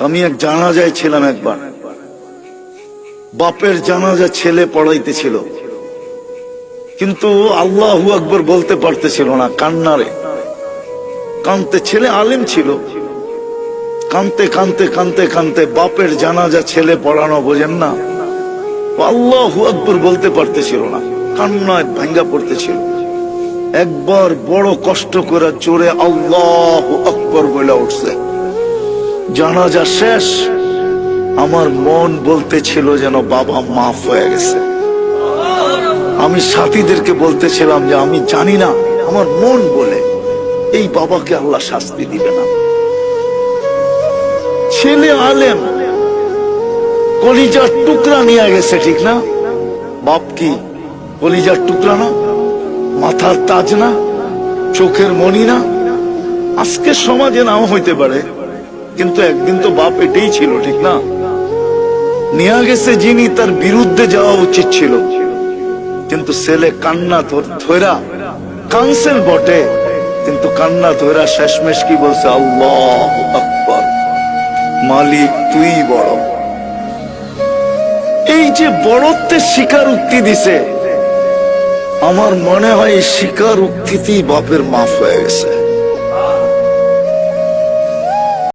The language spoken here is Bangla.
আমি এক জানাজায় ছিলাম একবার, বাপের জানাজা ছেলে পড়াইতেছিল, কিন্তু আল্লাহু আকবার বলতে পারতেছিল না, কান্নারে কানতে। ছেলে আলেম ছিল, কানতে কানতে কানতে কানতে বাপের জানাজা ছেলে পড়ানো, বোঝেন না, আল্লাহু আকবার বলতে পারতেছিল না, কান্নায় ভাঙ্গা পড়তেছিল। একবার বড় কষ্ট করে জোরে আল্লাহু আকবার বলে উঠছে। জানাজা শেষ, আমার মন বলতেছিল যেন বাবা মাফ হয়ে গেছে। আমি সাথীদেরকে বলতেছিলাম যে আমি জানি না, আমার মন বলে এই বাবাকে আল্লাহ শাস্তি দিবে না। ছেলে আলেম, কলিজার টুকরা নিয়ে গেছে, ঠিক না? বাপ কি কলিজার টুকরা না? মাথার তাজ না? চোখের মণি না? আজকে সমাজে নাও হইতে পারে, কিন্তু একদিন তো বাপ এটাই ছিল, ঠিক না? নিয়ে গেছে যিনি, তার বিরুদ্ধে যাওয়া উচিত ছিল, কিন্তু ছেলে কান্না ধরা কানসেল বটে, কিন্তু কান্না ধরা শেষমেশ কি বলছে? আল্লাহু আকবার, মালিক তুই বড়। এই যে বড়ত্বের স্বীকারোক্তি দিছে, আমার মনে হয় এই স্বীকারোক্তিতেই বাপের মাফ হয়ে গেছে।